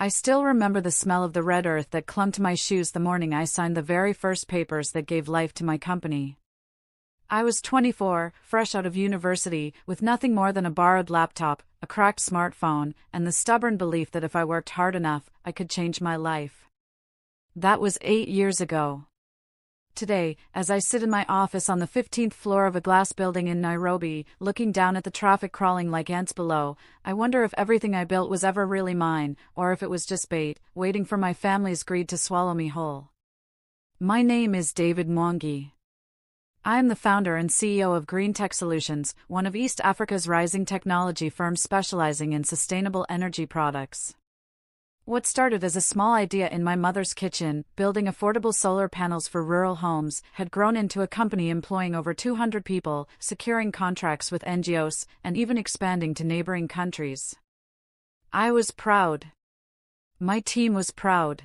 I still remember the smell of the red earth that clung to my shoes the morning I signed the very first papers that gave life to my company. I was 24, fresh out of university, with nothing more than a borrowed laptop, a cracked smartphone, and the stubborn belief that if I worked hard enough, I could change my life. That was 8 years ago. Today, as I sit in my office on the 15th floor of a glass building in Nairobi, looking down at the traffic crawling like ants below, I wonder if everything I built was ever really mine, or if it was just bait, waiting for my family's greed to swallow me whole. My name is David Mwangi. I am the founder and CEO of Green Tech Solutions, one of East Africa's rising technology firms specializing in sustainable energy products. What started as a small idea in my mother's kitchen, building affordable solar panels for rural homes, had grown into a company employing over 200 people, securing contracts with NGOs, and even expanding to neighboring countries. I was proud. My team was proud.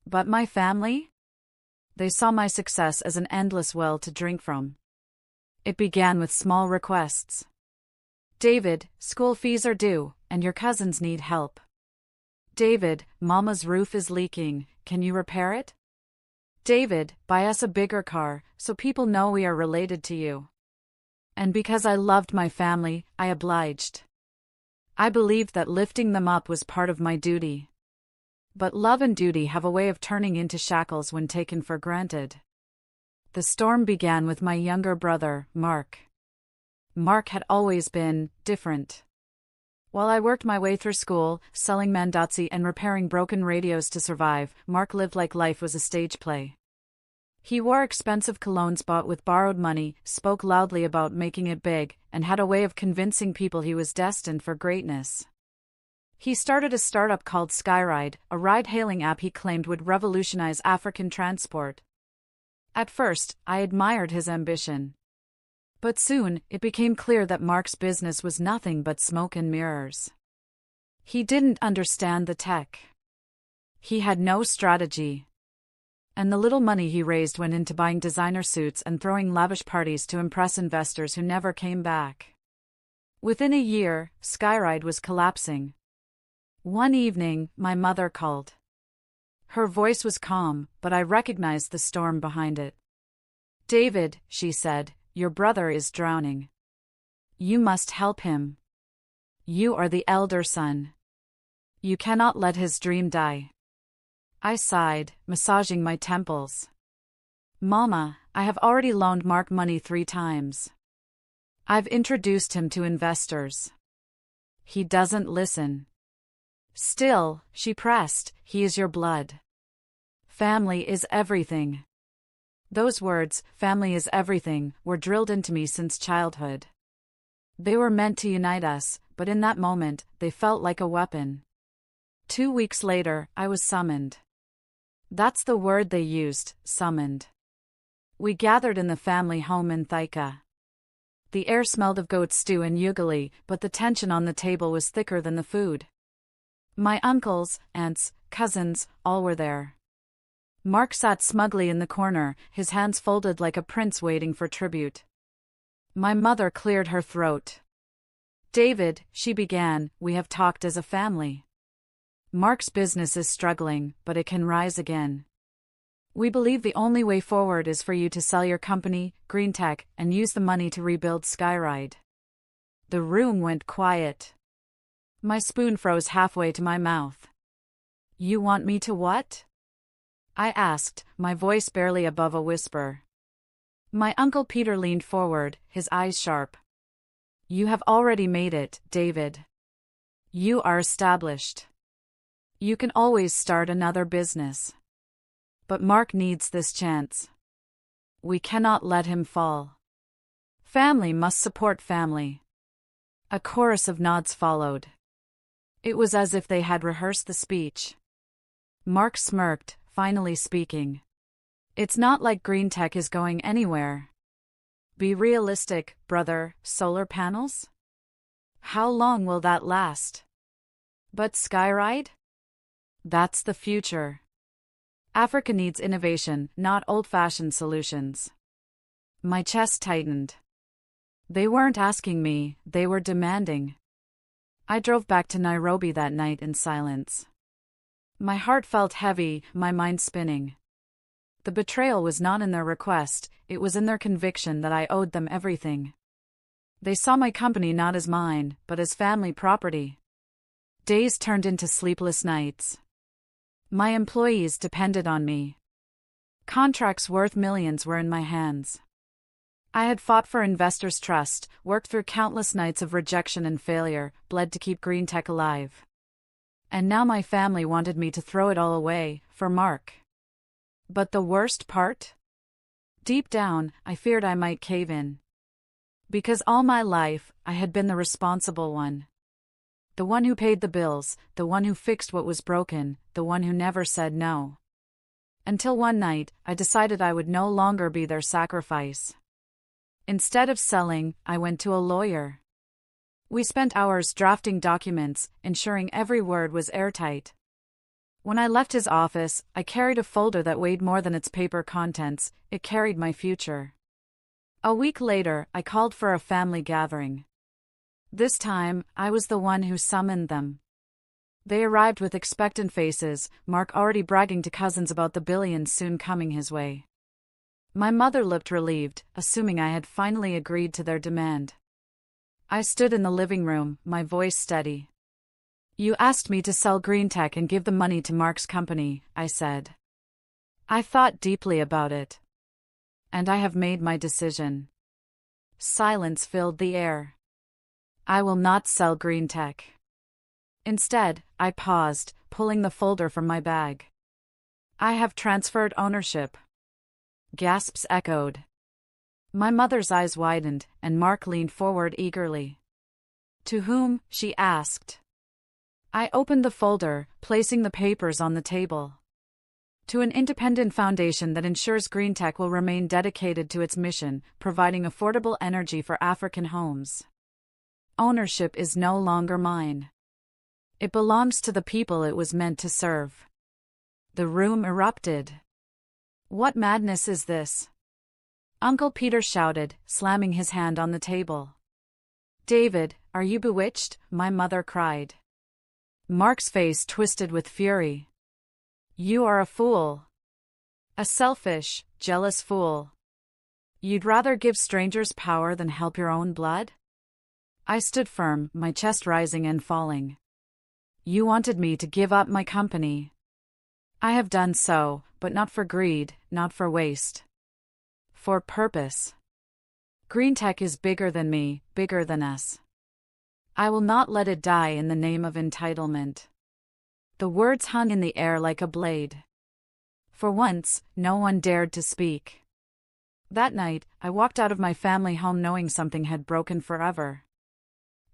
But my family? They saw my success as an endless well to drink from. It began with small requests. David, school fees are due, and your cousins need help. David, Mama's roof is leaking, can you repair it? David, buy us a bigger car, so people know we are related to you. And because I loved my family, I obliged. I believed that lifting them up was part of my duty. But love and duty have a way of turning into shackles when taken for granted. The storm began with my younger brother, Mark. Mark had always been different. While I worked my way through school, selling mandazi and repairing broken radios to survive, Mark lived like life was a stage play. He wore expensive colognes bought with borrowed money, spoke loudly about making it big, and had a way of convincing people he was destined for greatness. He started a startup called Skyride, a ride-hailing app he claimed would revolutionize African transport. At first, I admired his ambition. But soon, it became clear that Mark's business was nothing but smoke and mirrors. He didn't understand the tech. He had no strategy. And the little money he raised went into buying designer suits and throwing lavish parties to impress investors who never came back. Within a year, Skyride was collapsing. One evening, my mother called. Her voice was calm, but I recognized the storm behind it. David, she said, your brother is drowning. You must help him. You are the elder son. You cannot let his dream die. I sighed, massaging my temples. Mama, I have already loaned Mark money 3 times. I've introduced him to investors. He doesn't listen. Still, she pressed, he is your blood. Family is everything. Those words, family is everything, were drilled into me since childhood. They were meant to unite us, but in that moment, they felt like a weapon. 2 weeks later, I was summoned. That's the word they used, summoned. We gathered in the family home in Thika. The air smelled of goat stew and ugali, but the tension on the table was thicker than the food. My uncles, aunts, cousins, all were there. Mark sat smugly in the corner, his hands folded like a prince waiting for tribute. My mother cleared her throat. David, she began, we have talked as a family. Mark's business is struggling, but it can rise again. We believe the only way forward is for you to sell your company, Green Tech, and use the money to rebuild Skyride. The room went quiet. My spoon froze halfway to my mouth. You want me to what? I asked, my voice barely above a whisper. My Uncle Peter leaned forward, his eyes sharp. You have already made it, David. You are established. You can always start another business. But Mark needs this chance. We cannot let him fall. Family must support family. A chorus of nods followed. It was as if they had rehearsed the speech. Mark smirked, finally speaking. It's not like Green Tech is going anywhere. Be realistic, brother, solar panels? How long will that last? But Skyride? That's the future. Africa needs innovation, not old-fashioned solutions. My chest tightened. They weren't asking me, they were demanding. I drove back to Nairobi that night in silence. My heart felt heavy, my mind spinning. The betrayal was not in their request, it was in their conviction that I owed them everything. They saw my company not as mine, but as family property. Days turned into sleepless nights. My employees depended on me. Contracts worth millions were in my hands. I had fought for investors' trust, worked through countless nights of rejection and failure, bled to keep green tech alive. And now my family wanted me to throw it all away, for Mark. But the worst part? Deep down, I feared I might cave in. Because all my life, I had been the responsible one. The one who paid the bills, the one who fixed what was broken, the one who never said no. Until one night, I decided I would no longer be their sacrifice. Instead of selling, I went to a lawyer. We spent hours drafting documents, ensuring every word was airtight. When I left his office, I carried a folder that weighed more than its paper contents. It carried my future. A week later, I called for a family gathering. This time, I was the one who summoned them. They arrived with expectant faces, Mark already bragging to cousins about the billions soon coming his way. My mother looked relieved, assuming I had finally agreed to their demand. I stood in the living room, my voice steady. "You asked me to sell green tech and give the money to Mark's company," I said. "I thought deeply about it. And I have made my decision." Silence filled the air. I will not sell green tech. Instead, I paused, pulling the folder from my bag. "I have transferred ownership." Gasps echoed. My mother's eyes widened, and Mark leaned forward eagerly. "To whom?" she asked. I opened the folder, placing the papers on the table. "To an independent foundation that ensures green tech will remain dedicated to its mission, providing affordable energy for African homes. Ownership is no longer mine. It belongs to the people it was meant to serve." The room erupted. "What madness is this?" Uncle Peter shouted, slamming his hand on the table. "David, are you bewitched?" my mother cried. Mark's face twisted with fury. "You are a fool. A selfish, jealous fool. You'd rather give strangers power than help your own blood?" I stood firm, my chest rising and falling. "You wanted me to give up my company. I have done so, but not for greed, not for waste. For purpose. Green tech is bigger than me, bigger than us. I will not let it die in the name of entitlement." The words hung in the air like a blade. For once, no one dared to speak. That night, I walked out of my family home knowing something had broken forever.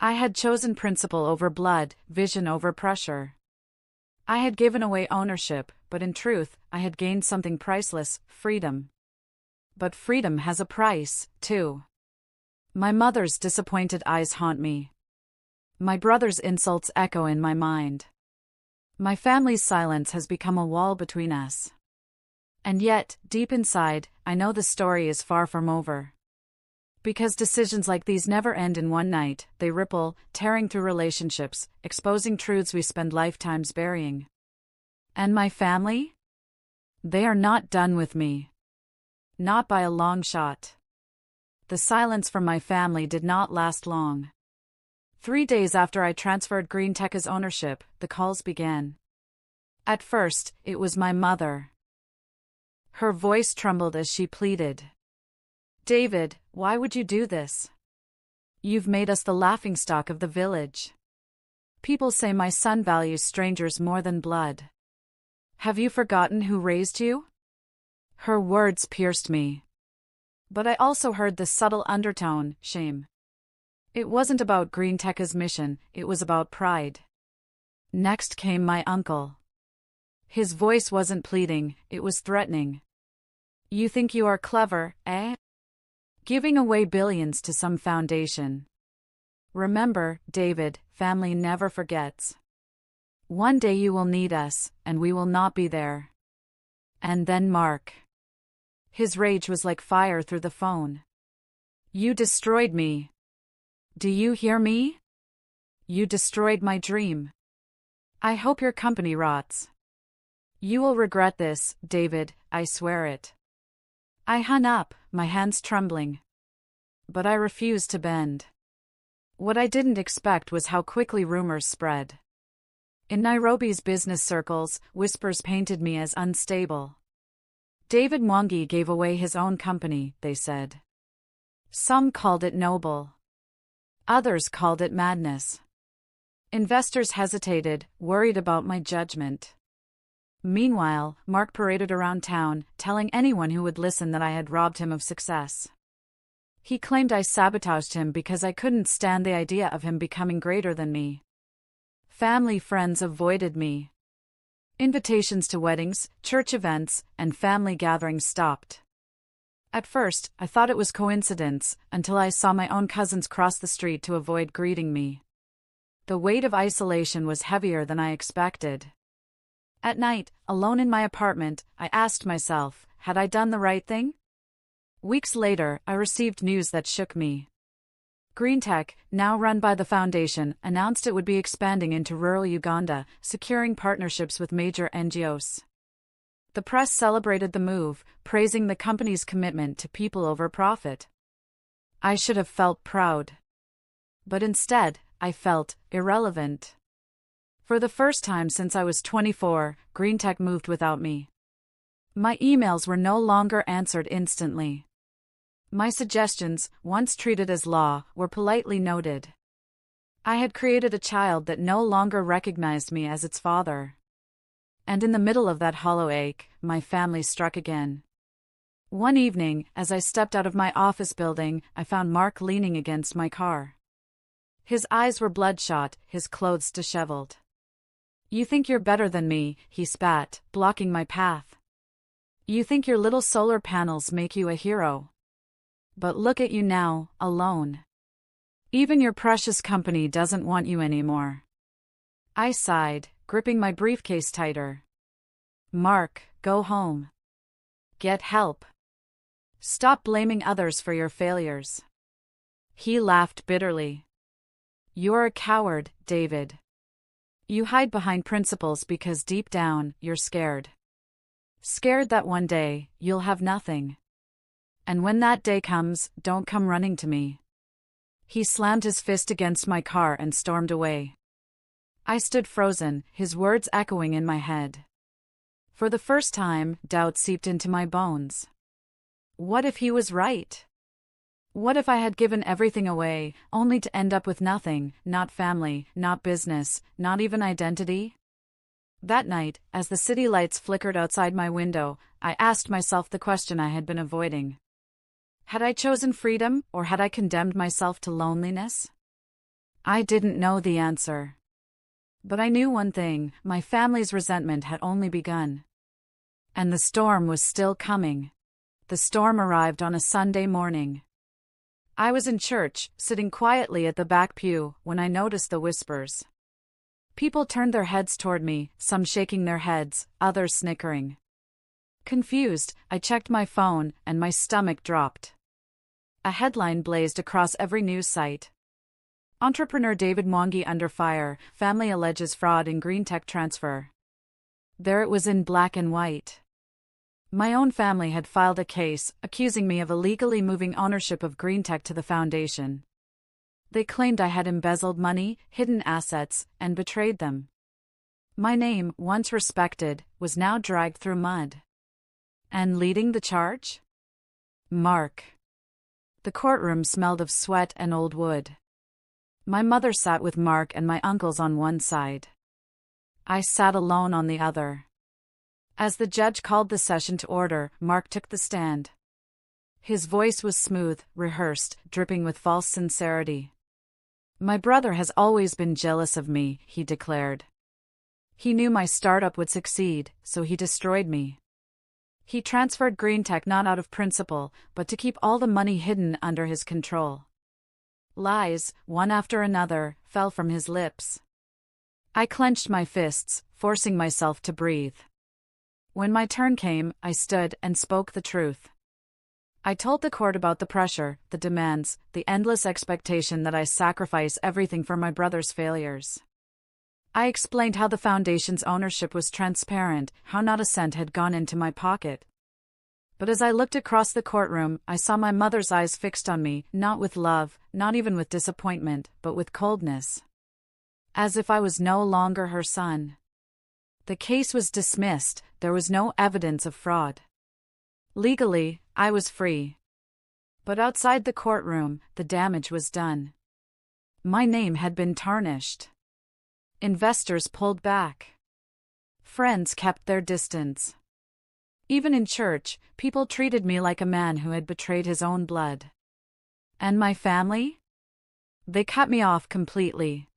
I had chosen principle over blood, vision over pressure. I had given away ownership, but in truth, I had gained something priceless: freedom. But freedom has a price, too. My mother's disappointed eyes haunt me. My brother's insults echo in my mind. My family's silence has become a wall between us. And yet, deep inside, I know the story is far from over. Because decisions like these never end in one night, they ripple, tearing through relationships, exposing truths we spend lifetimes burying. And my family? They are not done with me. Not by a long shot. The silence from my family did not last long. 3 days after I transferred Green Tech's ownership, the calls began. At first, it was my mother. Her voice trembled as she pleaded. "David, why would you do this? You've made us the laughingstock of the village. People say my son values strangers more than blood. Have you forgotten who raised you?" Her words pierced me. But I also heard the subtle undertone: shame. It wasn't about Green Tech's mission, it was about pride. Next came my uncle. His voice wasn't pleading, it was threatening. "You think you are clever, eh? Giving away billions to some foundation. Remember, David, family never forgets. One day you will need us, and we will not be there." And then Mark. His rage was like fire through the phone. "You destroyed me. Do you hear me? You destroyed my dream. I hope your company rots. You will regret this, David, I swear it. I hung up, my hands trembling. But I refused to bend. What I didn't expect was how quickly rumors spread. In Nairobi's business circles, whispers painted me as unstable. David Mwangi gave away his own company, they said. Some called it noble. Others called it madness. Investors hesitated, worried about my judgment. Meanwhile, Mark paraded around town, telling anyone who would listen that I had robbed him of success. He claimed I sabotaged him because I couldn't stand the idea of him becoming greater than me. Family friends avoided me. Invitations to weddings, church events, and family gatherings stopped. At first, I thought it was coincidence, until I saw my own cousins cross the street to avoid greeting me. The weight of isolation was heavier than I expected. At night, alone in my apartment, I asked myself, had I done the right thing? Weeks later, I received news that shook me. GreenTech, now run by the foundation, announced it would be expanding into rural Uganda, securing partnerships with major NGOs. The press celebrated the move, praising the company's commitment to people over profit. I should have felt proud. But instead, I felt irrelevant. For the first time since I was 24, GreenTech moved without me. My emails were no longer answered instantly. My suggestions, once treated as law, were politely noted. I had created a child that no longer recognized me as its father. And in the middle of that hollow ache, my family struck again. One evening, as I stepped out of my office building, I found Mark leaning against my car. His eyes were bloodshot, his clothes disheveled. You think you're better than me, he spat, blocking my path. You think your little solar panels make you a hero. But look at you now, alone. Even your precious company doesn't want you anymore. I sighed, gripping my briefcase tighter. Mark, go home. Get help. Stop blaming others for your failures. He laughed bitterly. You're a coward, David. You hide behind principles because deep down, you're scared. Scared that one day, you'll have nothing. And when that day comes, don't come running to me. He slammed his fist against my car and stormed away. I stood frozen, his words echoing in my head. For the first time, doubt seeped into my bones. What if he was right? What if I had given everything away, only to end up with nothing, not family, not business, not even identity? That night, as the city lights flickered outside my window, I asked myself the question I had been avoiding. Had I chosen freedom, or had I condemned myself to loneliness? I didn't know the answer. But I knew one thing, my family's resentment had only begun. And the storm was still coming. The storm arrived on a Sunday morning. I was in church, sitting quietly at the back pew, when I noticed the whispers. People turned their heads toward me, some shaking their heads, others snickering. Confused, I checked my phone, and my stomach dropped. A headline blazed across every news site. Entrepreneur David Mwangi under fire, family alleges fraud in GreenTech transfer. There it was in black and white. My own family had filed a case, accusing me of illegally moving ownership of GreenTech to the foundation. They claimed I had embezzled money, hidden assets, and betrayed them. My name, once respected, was now dragged through mud. And leading the charge? Mark. The courtroom smelled of sweat and old wood. My mother sat with Mark and my uncles on one side. I sat alone on the other. As the judge called the session to order, Mark took the stand. His voice was smooth, rehearsed, dripping with false sincerity. My brother has always been jealous of me, he declared. He knew my startup would succeed, so he destroyed me. He transferred GreenTech not out of principle, but to keep all the money hidden under his control. Lies, one after another, fell from his lips. I clenched my fists, forcing myself to breathe. When my turn came, I stood and spoke the truth. I told the court about the pressure, the demands, the endless expectation that I sacrifice everything for my brother's failures. I explained how the foundation's ownership was transparent, how not a cent had gone into my pocket. But as I looked across the courtroom, I saw my mother's eyes fixed on me, not with love, not even with disappointment, but with coldness. As if I was no longer her son. The case was dismissed, there was no evidence of fraud. Legally, I was free. But outside the courtroom, the damage was done. My name had been tarnished. Investors pulled back. Friends kept their distance. Even in church, people treated me like a man who had betrayed his own blood. And my family? They cut me off completely.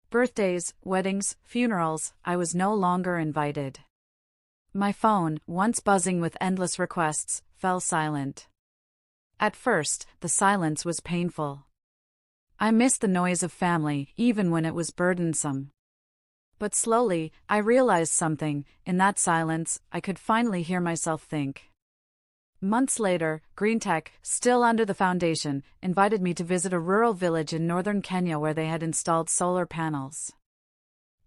Birthdays, weddings, funerals, I was no longer invited. My phone, once buzzing with endless requests, fell silent. At first, the silence was painful. I missed the noise of family, even when it was burdensome. But slowly, I realized something. In that silence, I could finally hear myself think. Months later, GreenTech, still under the foundation, invited me to visit a rural village in northern Kenya where they had installed solar panels.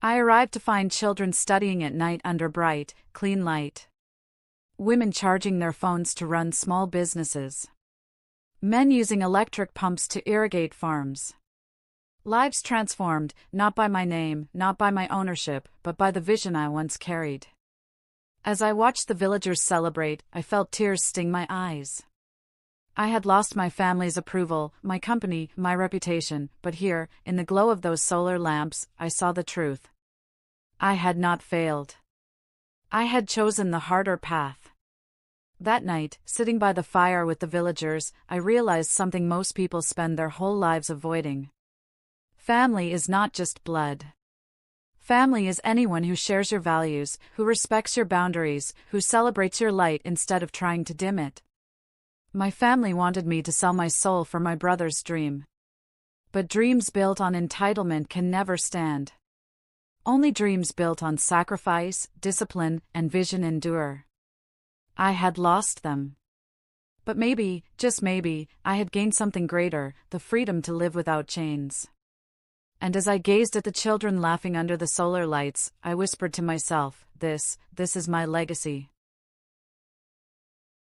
I arrived to find children studying at night under bright, clean light. Women charging their phones to run small businesses. Men using electric pumps to irrigate farms. Lives transformed, not by my name, not by my ownership, but by the vision I once carried. As I watched the villagers celebrate, I felt tears sting my eyes. I had lost my family's approval, my company, my reputation, but here, in the glow of those solar lamps, I saw the truth. I had not failed. I had chosen the harder path. That night, sitting by the fire with the villagers, I realized something most people spend their whole lives avoiding. Family is not just blood. Family is anyone who shares your values, who respects your boundaries, who celebrates your light instead of trying to dim it. My family wanted me to sell my soul for my brother's dream. But dreams built on entitlement can never stand. Only dreams built on sacrifice, discipline, and vision endure. I had lost them. But maybe, just maybe, I had gained something greater, the freedom to live without chains. And as I gazed at the children laughing under the solar lights, I whispered to myself, this is my legacy.